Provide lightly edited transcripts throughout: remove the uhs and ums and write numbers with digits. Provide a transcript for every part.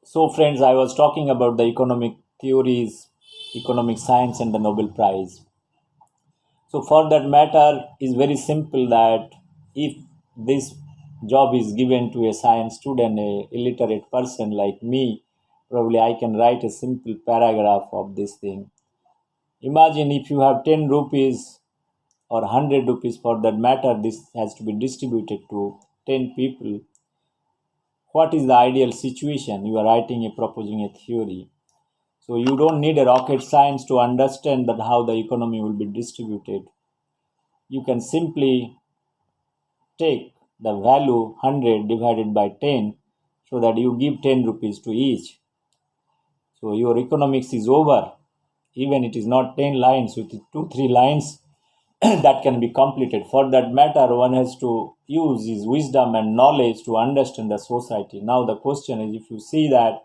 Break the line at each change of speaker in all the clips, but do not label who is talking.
So, friends, I was talking about the economic theories, economic science, and the Nobel Prize. So, for that matter, is very simple that if this job is given to a science student, a illiterate person like me, probably I can write a simple paragraph of this thing. Imagine if you have 10 rupees or 100 rupees for that matter, this has to be distributed to 10 people. What is the ideal situation? You are writing a proposing a theory. So you don't need a rocket science to understand that how the economy will be distributed. You can simply take the value 100 divided by 10 so that you give 10 rupees to each. So your economics is over. Even it is not 10 lines, with 2 3 lines that can be completed. For that matter, one has to use his wisdom and knowledge to understand the society. Now the question is, if you see that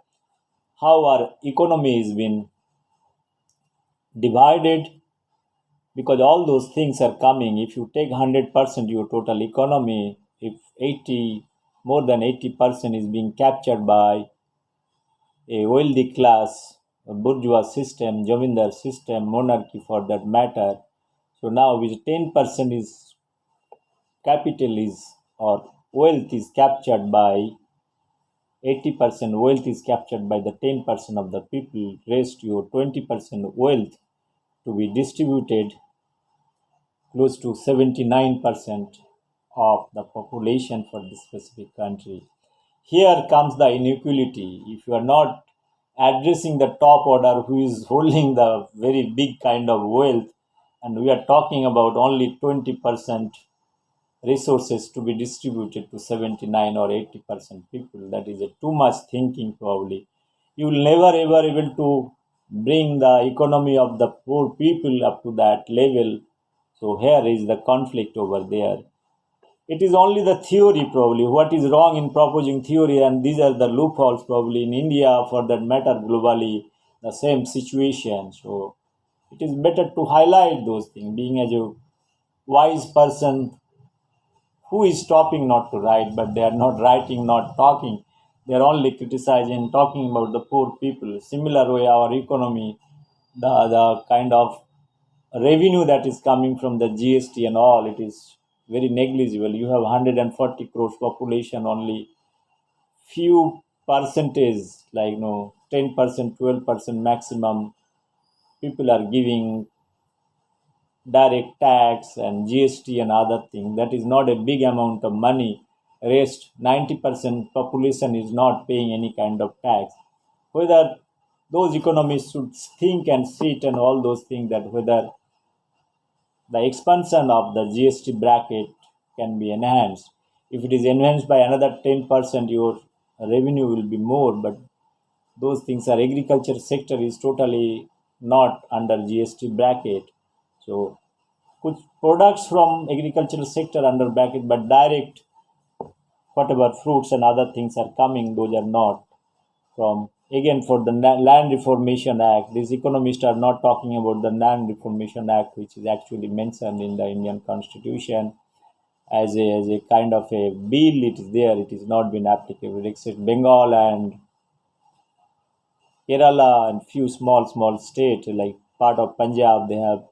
how our economy is been divided, because all those things are coming. If you take 100% your total economy, if 80 more than 80% is being captured by a wealthy class, a bourgeois system, jamindar system, monarchy for that matter. So now with 10% is capital is or wealth is captured by 80%, wealth is captured by the 10% of the people, rest your 20% wealth to be distributed close to 79% of the population for this specific country. Here comes the inequality. If you are not addressing the top order who is holding the very big kind of wealth, and we are talking about only 20% resources to be distributed to 79 or 80% people, that is a too much thinking probably. You will never ever able to bring the economy of the poor people up to that level. So here is the conflict over there. It is only the theory probably. What is wrong in proposing theory, and these are the loopholes probably in India, for that matter globally, the same situation. So it is better to highlight those things. Being as a wise person who is stopping not to write, but they are not writing, not talking. They are only criticizing, talking about the poor people. Similar way, our economy, the kind of revenue that is coming from the GST and all, it is very negligible. You have 140 crores population, only few percentage, like 10%, 12% maximum people are giving direct tax and GST and other things. That is not a big amount of money. Rest 90% population is not paying any kind of tax. Whether those economists should think and sit and all those things, that whether the expansion of the GST bracket can be enhanced. If it is enhanced by another 10%, your revenue will be more. But those things are, agriculture sector is totally not under GST bracket. So कुछ products from agricultural sector under bracket, but direct whatever fruits and other things are coming, those are not from. Again, for the Land Reformation Act, these economists are not talking about the Land Reformation Act, which is actually mentioned in the Indian Constitution as a kind of a bill. It is there, it is not been applicable, except Bengal and Kerala and few small states like part of Punjab, they have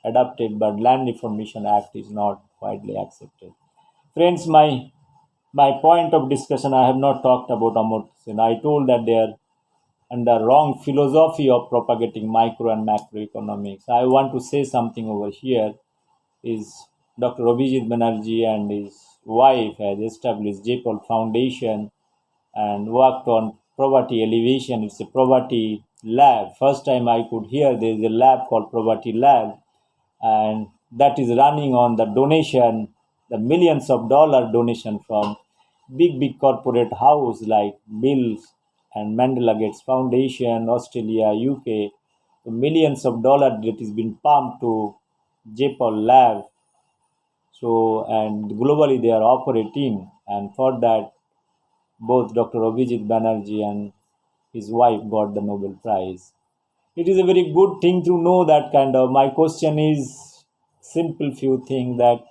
adopted, but Land Reformation Act is not widely accepted. Friends, my point of discussion, I have not talked about Amartya Sen. I told that they are under wrong philosophy of propagating micro and macroeconomics. I want to say something over here. Is Dr. Abhijit Banerjee and his wife has established JPOL Foundation and worked on poverty elevation. It's a poverty lab. First time I could hear there is a lab called Poverty Lab, and that is running on the donation, the millions of dollar donation from big corporate house like Bills and Mandela Gates Foundation, Australia, UK. The millions of dollars that is being pumped to JPOL Lab. So, and globally they are operating, and for that both Dr. Abhijit Banerjee and his wife got the Nobel Prize. It is a very good thing to know that kind of. My question is simple few things, that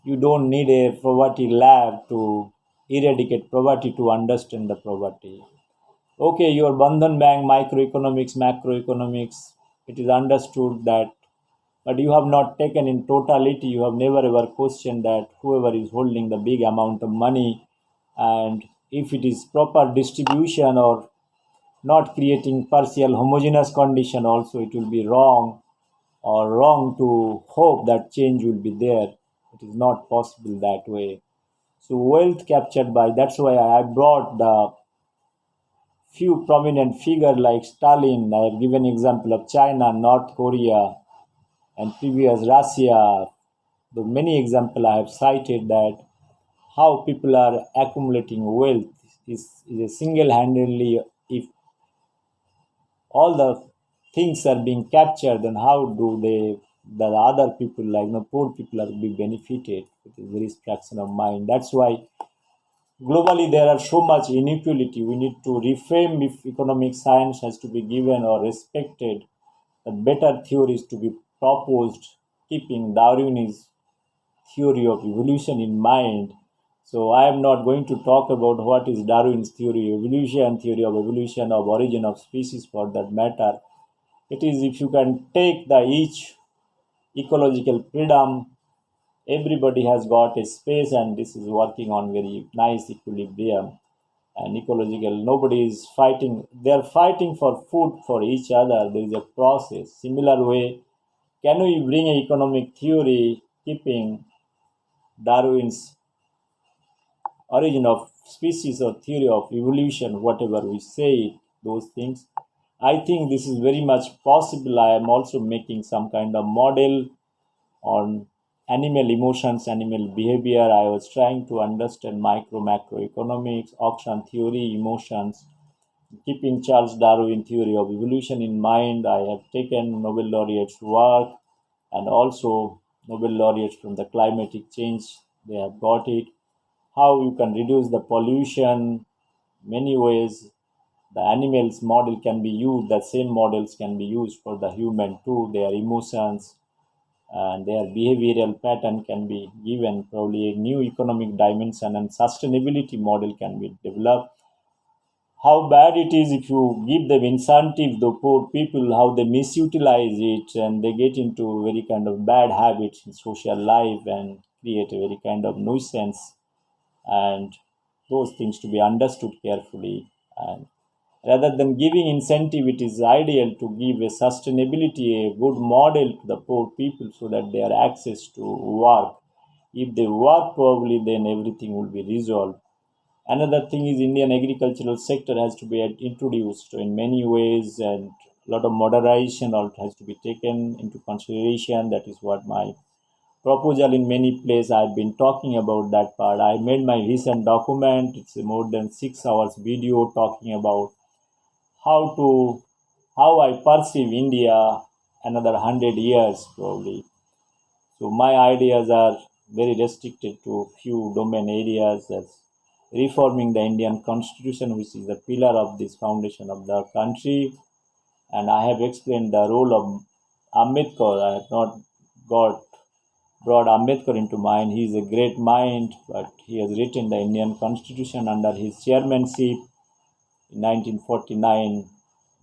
you don't need a poverty lab to eradicate poverty to understand the poverty. Okay, your Bandhan Bank, microeconomics, macroeconomics, it is understood that, but you have not taken in totality, you have never ever questioned that whoever is holding the big amount of money, and if it is proper distribution or not creating partial homogeneous condition, also it will be wrong, or wrong to hope that change will be there. It is not possible that way. So wealth captured by, that's why I brought the few prominent figures like Stalin. I have given example of China, North Korea, and previous Russia. The many example I have cited that how people are accumulating wealth is a single-handedly, if all the things are being captured, then how do the other people like poor people are be benefited with a very fraction of mind. That's why globally there are so much inequality. We need to reframe if economic science has to be given or respected, the better theories to be proposed, keeping Darwin's theory of evolution in mind. So I am not going to talk about what is Darwin's theory of evolution of origin of species for that matter. It is if you can take the each ecological freedom, everybody has got a space, and this is working on very nice equilibrium and ecological. Nobody is fighting. They are fighting for food for each other. There is a process. Similar way, can we bring an economic theory keeping Darwin's origin of species or theory of evolution, whatever we say, those things. I think this is very much possible. I am also making some kind of model on animal emotions, animal behavior. I was trying to understand macroeconomics, auction theory, emotions, keeping Charles Darwin theory of evolution in mind. I have taken Nobel laureates' work, and also Nobel laureates from the climatic change. They have got it, how you can reduce the pollution. Many ways the animals model can be used, the same models can be used for the human too. Their emotions and their behavioral pattern can be given, probably a new economic dimension and sustainability model can be developed. How bad it is if you give them incentive, the poor people, how they misutilize it, and they get into very kind of bad habits in social life and create a very kind of nuisance, and those things to be understood carefully. And rather than giving incentive, it is ideal to give a sustainability, a good model to the poor people so that they are access to work. If they work probably, then everything will be resolved. Another thing is Indian agricultural sector has to be introduced in many ways, and a lot of modernization also has to be taken into consideration. That is what my proposal in many places. I've been talking about that part. I made my recent document. It's a more than 6 hours video talking about how to how I perceive India another 100 years probably. So my ideas are very restricted to few domain areas, as reforming the Indian constitution, which is the pillar of this foundation of the country. And I have explained the role of Ambedkar. I have not got brought Ambedkar into mind. He is a great mind, but he has written the Indian constitution under his chairmanship in 1949.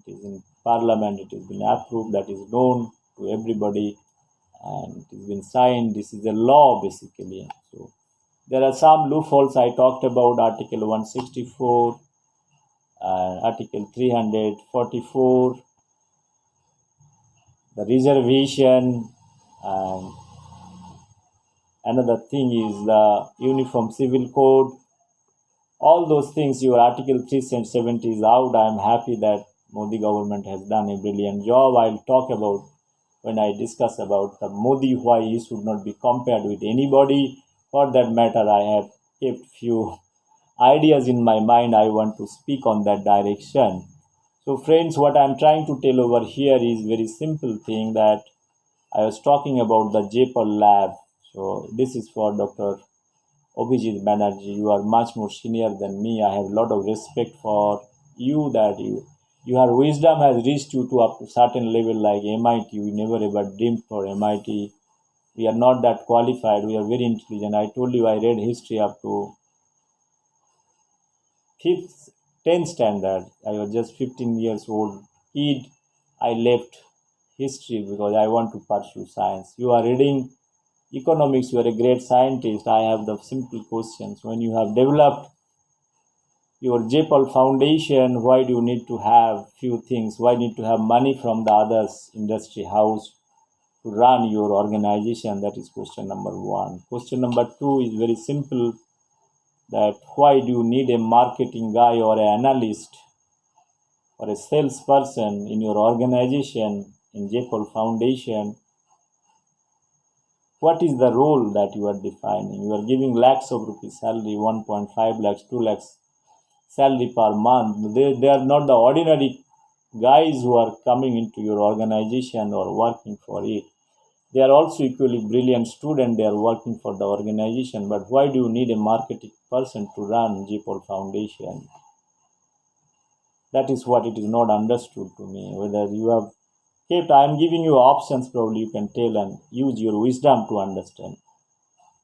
It is in parliament, it has been approved, that is known to everybody, and it has been signed. This is a law basically. So there are some loopholes I talked about, Article 164 and Article 344, the reservation, and another thing is the Uniform Civil Code. All those things, your Article 370 is out. I am happy that Modi government has done a brilliant job. I'll talk about when I discuss about the Modi, why he should not be compared with anybody. For that matter, I have kept few ideas in my mind. I want to speak on that direction. So friends, what I'm trying to tell over here is very simple thing, that I was talking about the Jaipal lab. So this is for Dr. Abhijit Banerjee. You are much more senior than me. I have a lot of respect for you, that your wisdom has reached you to up to certain level like MIT. We never ever dreamed for MIT. We are not that qualified. We are very intelligent. I told you I read history up to fifth, 10th standard. I was just 15 years old kid. I left history because I want to pursue science. You are reading economics, you are a great scientist. I have the simple questions. When you have developed your JPL foundation, why do you need to have few things? Why need to have money from the others industry house to run your organization? That is question number one. Question number two is very simple, that why do you need a marketing guy or an analyst or a salesperson in your organization in JPL Foundation? What is the role that you are defining? You are giving lakhs of rupees salary, 1.5 lakhs, 2 lakhs salary per month. They are not the ordinary guys who are coming into your organization or working for it. They are also equally brilliant students. They are working for the organization. But why do you need a marketing person to run JPL Foundation? That is what it is not understood to me. Whether you have kept, I am giving you options, probably you can tell and use your wisdom to understand.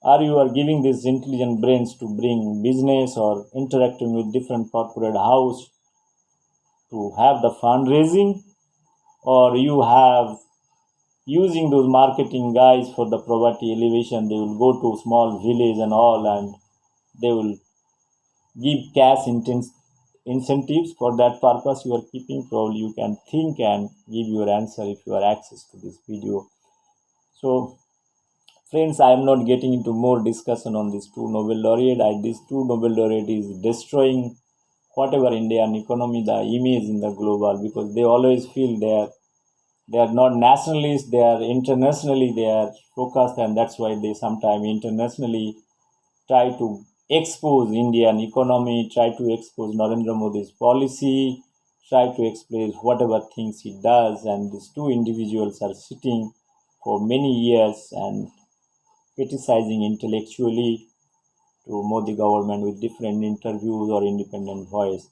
Or you are giving these intelligent brains to bring business or interacting with different corporate house to have the fundraising, or you have using those marketing guys for the poverty elevation. They will go to small village and all, and they will give cash incentives for that purpose. You are keeping, probably you can think and give your answer if you have access to this video. So friends, I am not getting into more discussion on these two Nobel laureate. These two Nobel laureate is destroying whatever Indian economy, the image in the global, because they always feel they are not nationalists, they are internationally they are focused, and that's why they sometimes internationally try to expose Indian economy, try to expose Narendra Modi's policy, try to expose whatever things he does. And these two individuals are sitting for many years and criticizing intellectually to Modi government with different interviews or independent voice.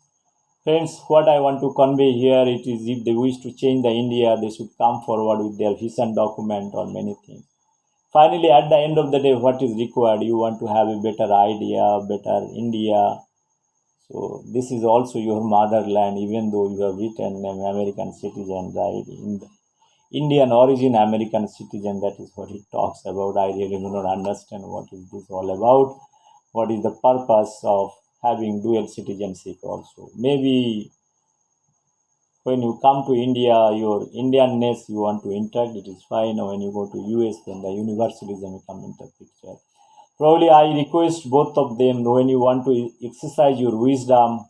Friends, what I want to convey here, it is if they wish to change the India, they should come forward with their vision document or many things. Finally, at the end of the day, what is required? You want to have a better idea, better India. So this is also your motherland, even though you have written an American citizen, right? In the Indian origin American citizen, that is what it talks about. I really do not understand what is this all about. What is the purpose of having dual citizenship also? Maybe when you come to India, your Indianness you want to interact, it is fine. Or when you go to US, then the universalism come into picture. Probably I request both of them, when you want to exercise your wisdom,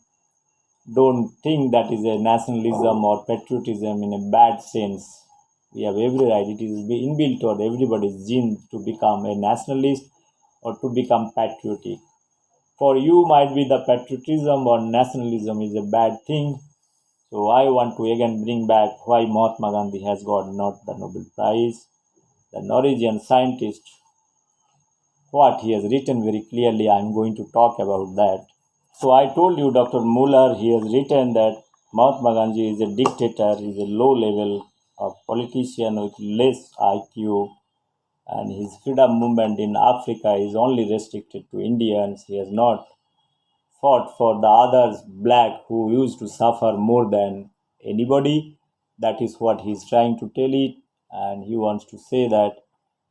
don't think that is a nationalism or patriotism in a bad sense. We have every right. It is inbuilt or everybody's gene to become a nationalist or to become patriotic. For you might be the patriotism or nationalism is a bad thing. So I want to again bring back why Mahatma Gandhi has got not the Nobel Prize. The Norwegian scientist, what he has written very clearly, I am going to talk about that. So I told you Dr. Muller, he has written that Mahatma Gandhi is a dictator, is a low level of politician with less IQ, and his freedom movement in Africa is only restricted to Indians. He has not fought for the others, black, who used to suffer more than anybody. That is what he is trying to tell it, and he wants to say that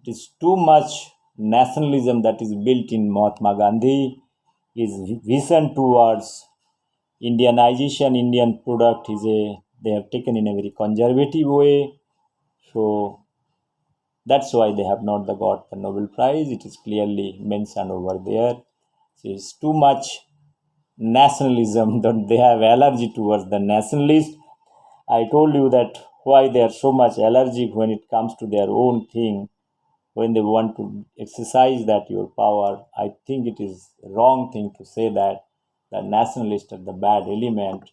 it is too much nationalism that is built in Mahatma Gandhi. His vision towards Indianization, Indian product is they have taken in a very conservative way. So that's why they have not got the Nobel Prize. It is clearly mentioned over there. So it's too much nationalism that they have allergy towards the nationalist. I told you that why they are so much allergic when it comes to their own thing, when they want to exercise that your power. I think it is wrong thing to say that the nationalist are the bad element.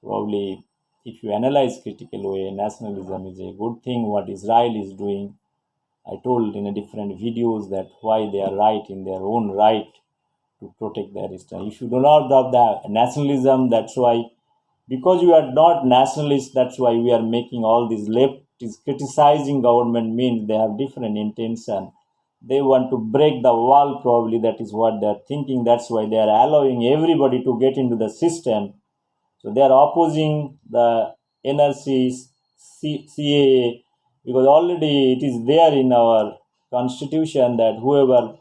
Probably if you analyze critical way, nationalism is a good thing. What Israel is doing, I told in a different videos that why they are right in their own right to protect their history. If you do not have the nationalism, that's why, because you are not nationalist, that's why we are making all these left is criticizing government, means they have different intention. They want to break the wall, probably that is what they are thinking. That's why they are allowing everybody to get into the system. So they are opposing the NRC's CAA because already it is there in our constitution that whoever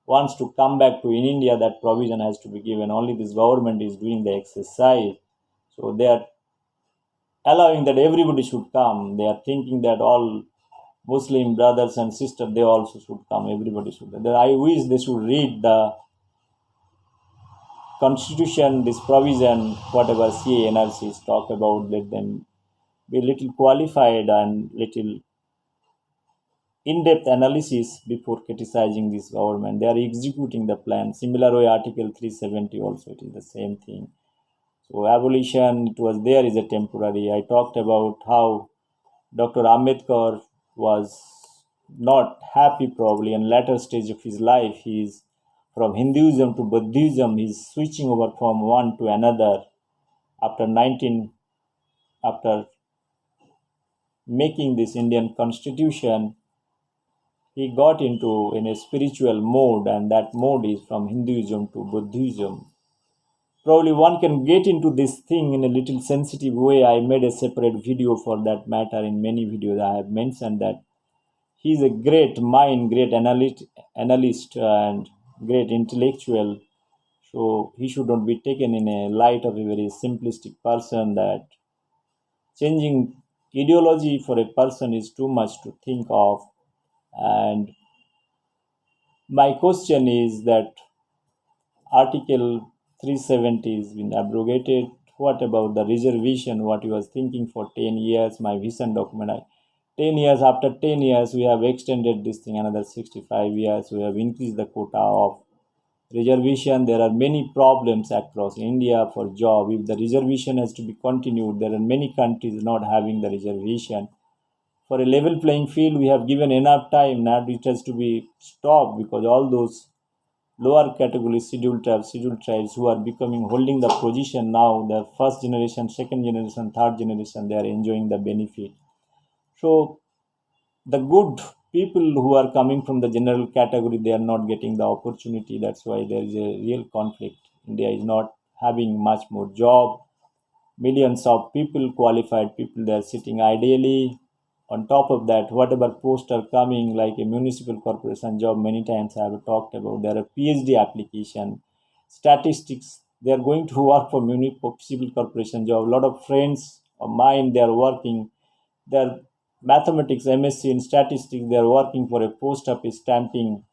wants to come back to in India, that provision has to be given. Only this government is doing the exercise. So they are allowing that everybody should come. They are thinking that all Muslim brothers and sisters, they also should come. Everybody should. I wish they should read the constitution, this provision, whatever CANRCs talk about, let them be little qualified and little in-depth analysis before criticizing this government. They are executing the plan. Similar way, Article 370 also, it is the same thing. So abolition, it was there is a temporary. I talked about how Dr. Ambedkar was not happy probably in latter stage of his life. He is from Hinduism to Buddhism. He's switching over from one to another after 19 after making this Indian constitution. He got into in a spiritual mode, and that mode is from Hinduism to Buddhism. Probably one can get into this thing in a little sensitive way. I made a separate video for that matter. In many videos I have mentioned that he is a great mind, great analyst and great intellectual. So he should not be taken in a light of a very simplistic person, that changing ideology for a person is too much to think of. And my question is that Article 370 has been abrogated. What about the reservation? What he was thinking for 10 years, my vision document. 10 years, after 10 years, we have extended this thing another 65 years. We have increased the quota of reservation. There are many problems across India for job. If the reservation has to be continued, there are many countries not having the reservation. For a level playing field, we have given enough time. Now it has to be stopped because all those lower category scheduled tribes who are becoming holding the position now, the first generation, second generation, third generation, they are enjoying the benefit. So the good people who are coming from the general category, they are not getting the opportunity. That's why there is a real conflict. India is not having much more job. Millions of people, qualified people, they are sitting ideally. On top of that, whatever posts are coming, like a municipal corporation job, many times I have talked about, there are PhD application, statistics, they are going to work for municipal corporation job. A lot of friends of mine, they are working, they are mathematics MSc in statistics, they are working for a post office stamping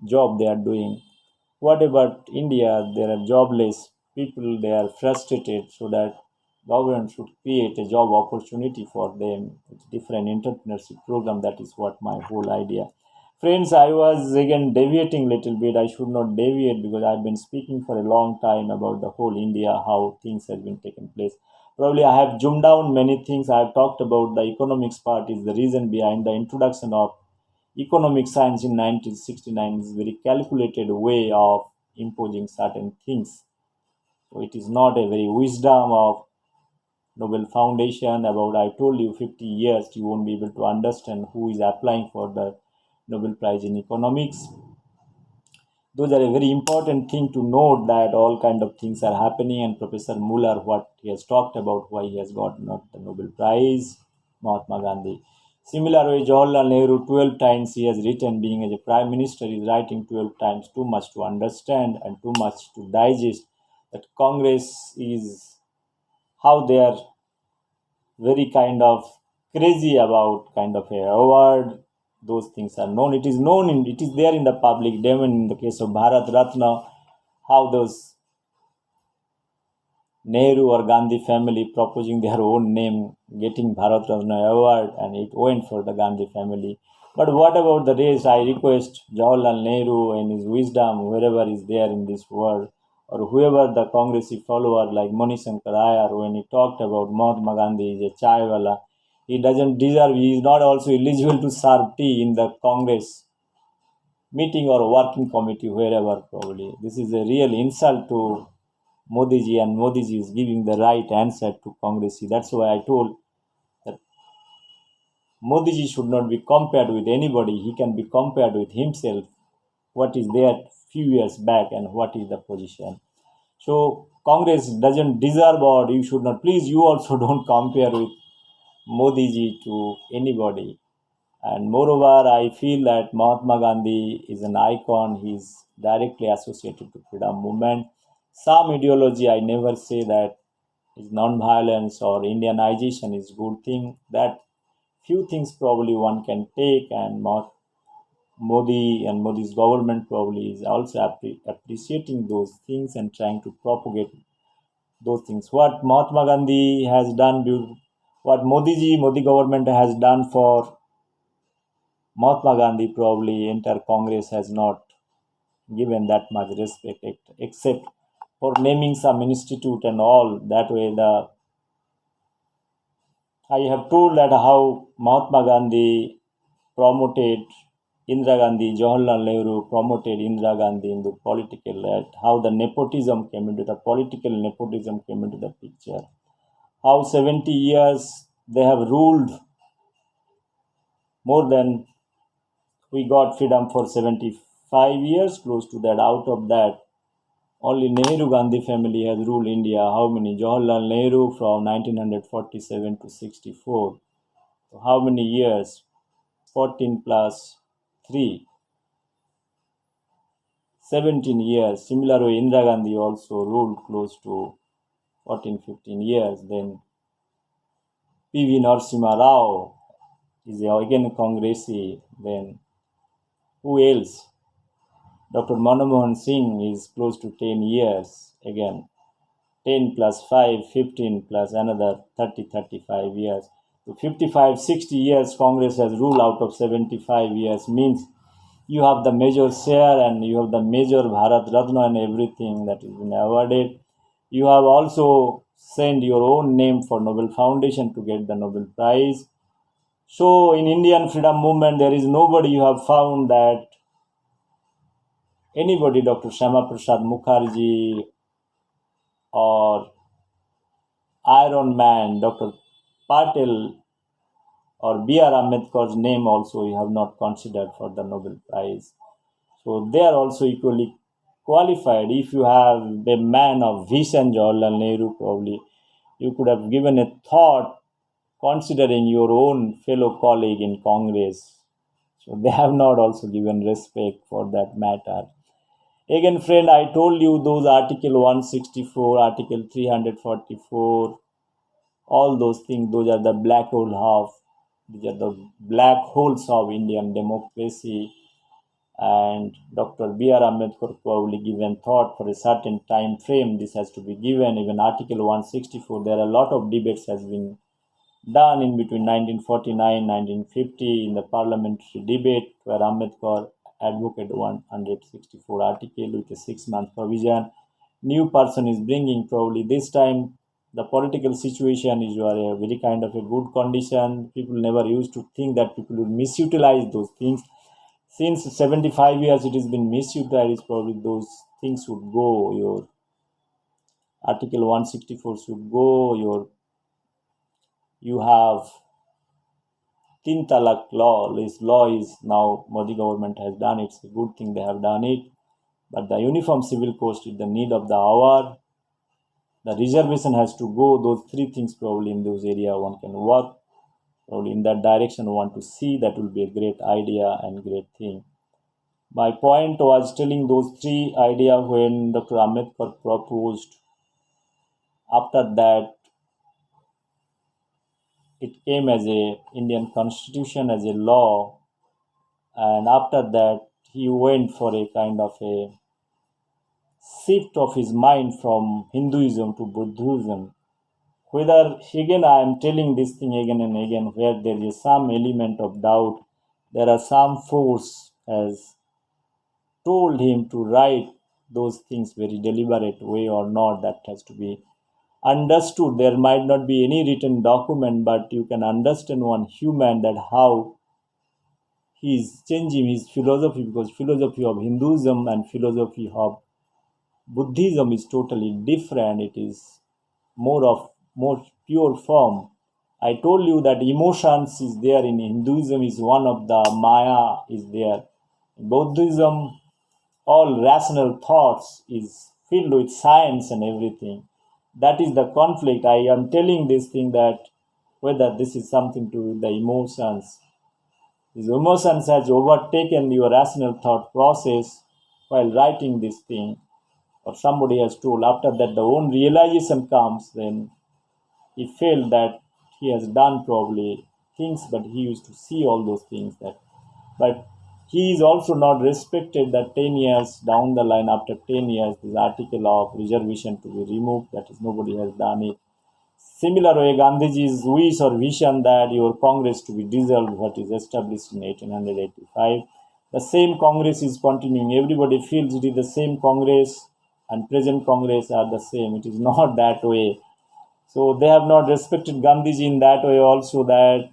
job they are doing. What about India? There are jobless people, they are frustrated, so that government should create a job opportunity for them with different entrepreneurship program. That is what my whole idea. Friends, I was again deviating a little bit. I should not deviate because I've been speaking for a long time about the whole India, how things have been taking place. Probably I have zoomed down many things. I have talked about the economics part is the reason behind the introduction of economic science in 1969 is a very calculated way of imposing certain things. So it is not a very wisdom of Nobel Foundation about, I told you 50 years you won't be able to understand who is applying for the Nobel Prize in economics. Those are a very important thing to note, that all kind of things are happening. And Professor Muller, what he has talked about, why he has got not the Nobel Prize, Mahatma Gandhi. Similar way, Jawaharlal Nehru, 12 times he has written, being as a prime minister, is writing 12 times, too much to understand and too much to digest. That Congress is how they are very kind of crazy about kind of a award. Those things are known. It is known in, it is there in the public domain. In the case of Bharat Ratna, how those Nehru or Gandhi family proposing their own name, getting Bharat Ratna award, and it went for the Gandhi family. But what about the rest? I request Jawaharlal Nehru and his wisdom, wherever is there in this world, or whoever the Congressy follower like Manishankar Iyer, when he talked about Mahatma Gandhi is a chaiwala, he doesn't deserve, he is not also eligible to serve tea in the Congress meeting or working committee, wherever probably. This is a real insult to Modiji, and Modiji is giving the right answer to Congress. That's why I told that Modiji should not be compared with anybody. He can be compared with himself, what is there few years back and what is the position. So Congress doesn't deserve, or you should not. Please, you also don't compare with Modi ji to anybody. And moreover, I feel that Mahatma Gandhi is an icon. He's directly associated to freedom movement. Some ideology, I never say that is non-violence or Indianization is good thing. That few things probably one can take, and Modi and Modi's government probably is also appreciating those things and trying to propagate those things. What Mahatma Gandhi has done, what Modi government has done for Mahatma Gandhi, probably entire Congress has not given that much respect, except for naming some institute and all. That way, I have told that how Mahatma Gandhi promoted Indira Gandhi, Jawaharlal Nehru promoted Indira Gandhi in the political life, how the nepotism came into the political nepotism came into the picture, how 70 years they have ruled more than we got freedom for 75 years, close to that. Out of that, only Nehru Gandhi family has ruled India. How many? Jawaharlal Nehru from 1947 to 64. So how many years? 14 plus 3, 17 years. Similarly, Indira Gandhi also ruled close to 14, 15 years. Then P.V. Narasimha Rao is again a Congressee. Then who else? Dr. Manmohan Singh is close to 10 years. Again, 10 plus 5, 15 plus another 30, 35 years. So 55, 60 years Congress has ruled out of 75 years, means you have the major share and you have the major Bharat Ratna and everything that has been awarded. You have also sent your own name for Nobel Foundation to get the Nobel Prize. So in Indian freedom movement, there is nobody you have found that anybody, Dr. Shama Prasad Mukherjee or Iron Man, Dr. Patel or B.R. Ambedkar's name also you have not considered for the Nobel Prize. So they are also equally qualified. If you have a man of vision, Jawaharlal Nehru, probably you could have given a thought considering your own fellow colleague in Congress. So they have not also given respect for that matter. Again, friend, I told you those Article 164, Article 344, all those things, those are the black hole half. These are the black holes of Indian democracy. And Dr. B.R. Ambedkar probably given thought for a certain time frame. This has to be given. Even Article 164, there are a lot of debates has been done in between 1949 1950 in the parliamentary debate where Ambedkar advocated 164 article with a 6-month provision. New person is bringing probably this time the political situation is a very kind of a good condition. People never used to think that people would misutilize those things. Since 75 years it has been misutilized, probably those things would go. Your Article 164 should go. You have Tin Talak law. This law is now Modi government has done. It's a good thing they have done it. But the uniform civil code is the need of the hour. The reservation has to go. Those three things probably in those area one can work. Probably in that direction want to see, that will be a great idea and great thing. My point was telling those three ideas when Dr. Ambedkar proposed. After that, it came as a Indian constitution as a law, and after that he went for a kind of a shift of his mind from Hinduism to Buddhism. Whether again I am telling this thing again and again, where there is some element of doubt, there are some force has told him to write those things very deliberate way or not, that has to be understood. There might not be any written document, but you can understand one human that how he is changing his philosophy, because philosophy of Hinduism and philosophy of Buddhism is totally different. It is more pure form. I told you that emotions is there in Hinduism, is one of the Maya is there. In Buddhism, all rational thoughts is filled with science and everything. That is the conflict. I am telling this thing that whether this is something to do with the emotions. These emotions has overtaken your rational thought process while writing this thing, or somebody has told. After that, the own realization comes, then he felt that he has done probably things, but he used to see all those things that, but he is also not respected that 10 years down the line, after 10 years, this article of reservation to be removed, that is nobody has done it. Similar way, Gandhiji's wish or vision that your Congress to be dissolved, what is established in 1885, the same Congress is continuing. Everybody feels it is the same Congress and present Congress are the same. It is not that way. So they have not respected Gandhiji in that way also, that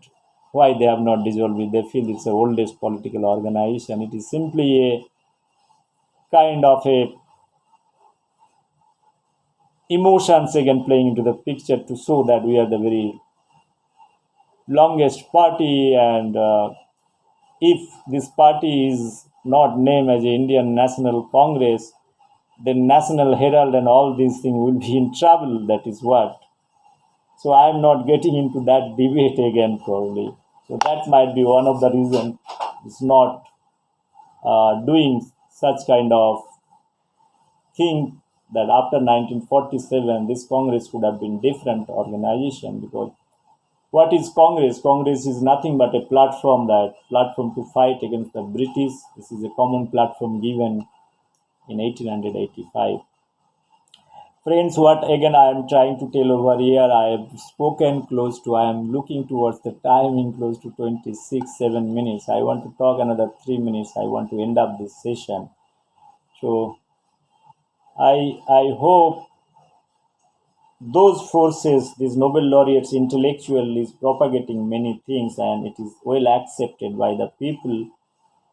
why they have not dissolved it. They feel it's the oldest political organization. It is simply a kind of a emotions again playing into the picture to show that we are the very longest party, and if this party is not named as a Indian National Congress, then National Herald and all these things will be in trouble. That is what. So I am not getting into that debate again probably. So that might be one of the reasons it's not doing such kind of thing, that after 1947 this Congress could have been different organization. Because what is Congress? Congress is nothing but a platform to fight against the British. This is a common platform given in 1885. Friends, what again I am trying to tell over here, I have spoken close to, I am looking towards the timing close to 26, 7 minutes. I want to talk another 3 minutes. I want to end up this session. So I hope those forces, these Nobel laureates, intellectual is propagating many things, and it is well accepted by the people.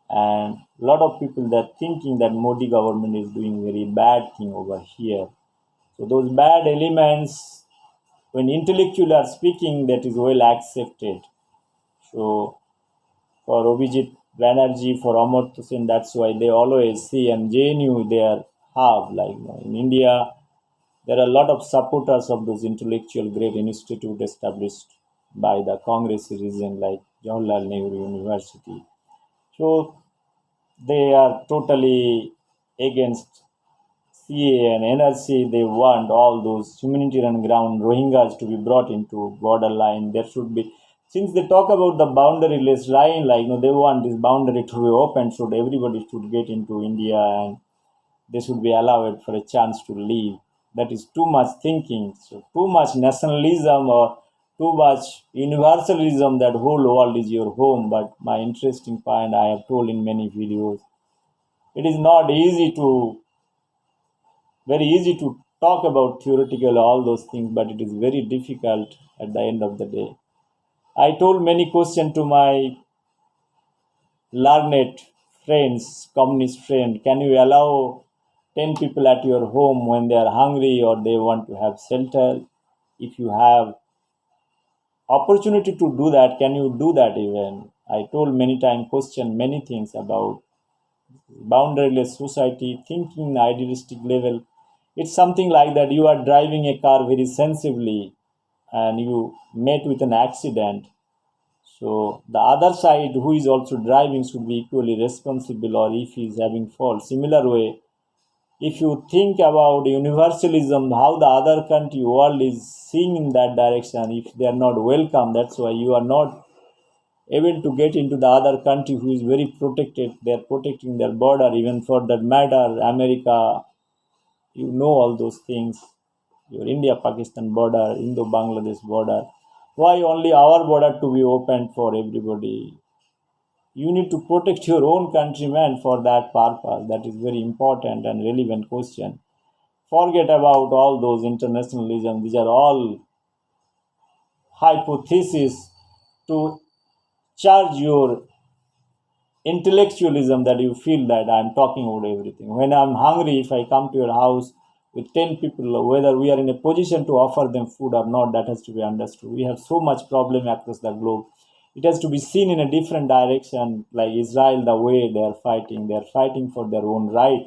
And a lot of people that thinking that Modi government is doing very bad thing over here. So those bad elements, when intellectual are speaking, that is well accepted. So for Abhijit Banerjee, for Amartya Sen, that's why they always see, and JNU they are have, like in India there are a lot of supporters of those intellectual great institute established by the Congress region like Jawaharlal Nehru University. So they are totally against CA and NRC. They want all those humanitarian ground Rohingyas to be brought into borderline. There should be, since they talk about the boundaryless line, like they want this boundary to be open, so everybody should get into India and they should be allowed for a chance to live. That is too much thinking. So too much nationalism or too much universalism that whole world is your home. But my interesting point I have told in many videos, it is not easy to, very easy to talk about theoretical all those things, but it is very difficult at the end of the day. I told many questions to my learned friends, communist friend, can you allow 10 people at your home when they are hungry or they want to have shelter? If you have opportunity to do that, can you do that even? I told many times, question many things about boundaryless society, thinking idealistic level. It's something like that you are driving a car very sensibly and you met with an accident. So the other side who is also driving should be equally responsible, or if he is having fault. Similar way, if you think about universalism, how the other country world is seeing in that direction, if they are not welcome, that's why you are not able to get into the other country who is very protected. They are protecting their border, even for that matter, America, you know all those things. Your India-Pakistan border, Indo-Bangladesh border. Why only our border to be opened for everybody? You need to protect your own countrymen for that purpose. That is very important and relevant question. Forget about all those internationalism. These are all hypotheses to charge your intellectualism, that you feel that I'm talking about everything. When I'm hungry, if I come to your house with 10 people, whether we are in a position to offer them food or not, that has to be understood. We have so much problem across the globe. It has to be seen in a different direction, like Israel, the way they are fighting for their own right.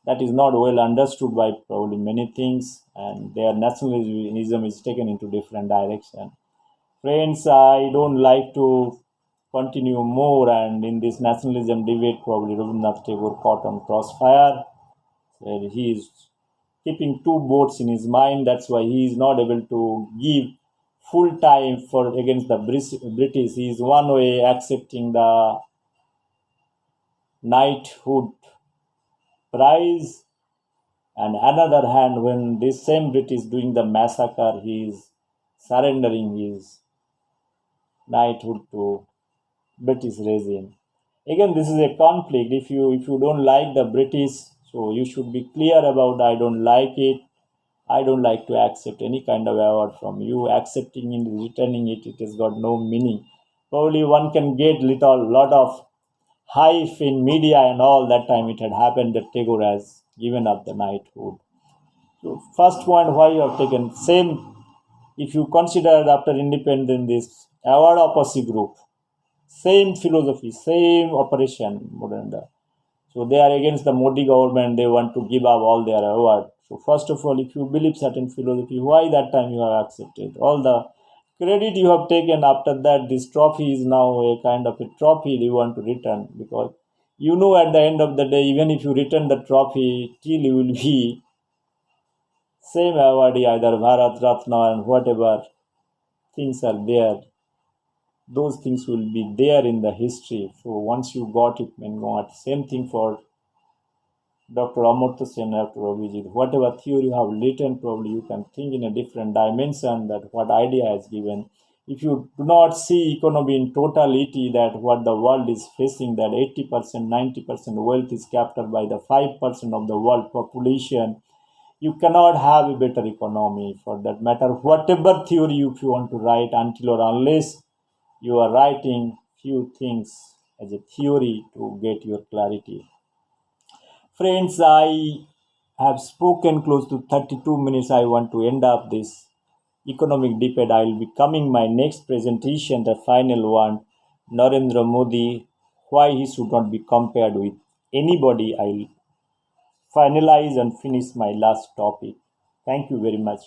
that is not well understood by probably many things, and their nationalism is taken into different direction. Friends, I don't like to continue more, and in this nationalism debate, probably Rabindranath Tagore caught on crossfire. And he is keeping two boats in his mind. That's why he is not able to give full time for against the British. He is one way accepting the knighthood prize, and another hand, when this same British doing the massacre, he is surrendering his knighthood to British regime. Again, this is a conflict. If you don't like the British, so you should be clear about I don't like it. I don't like to accept any kind of award from you. Accepting it, returning it, it has got no meaning. Probably one can get lot of hype in media and all. That time it had happened that Tagore has given up the knighthood. So first point, why you have taken same. If you consider after independence this award opposite group, same philosophy, same operation, so they are against the Modi government. They want to give up all their award. So first of all, if you believe certain philosophy, why that time you have accepted all the credit you have taken after that? This trophy is now a kind of a trophy you want to return, because you know at the end of the day, even if you return the trophy, still you will be same awardee, either Bharat Ratna and whatever things are there. Those things will be there in the history. So once you got it, then got same thing for Dr. Amartya Sen, Dr. Abhijit. Whatever theory you have written, probably you can think in a different dimension that what idea has given. If you do not see economy in totality, that what the world is facing, that 80%, 90% wealth is captured by the 5% of the world population, you cannot have a better economy for that matter. Whatever theory if you want to write, until or unless you are writing few things as a theory to get your clarity. Friends, I have spoken close to 32 minutes. I want to end up this economic debate. I will be coming my next presentation, the final one, Narendra Modi, why he should not be compared with anybody. I will finalize and finish my last topic. Thank you very much.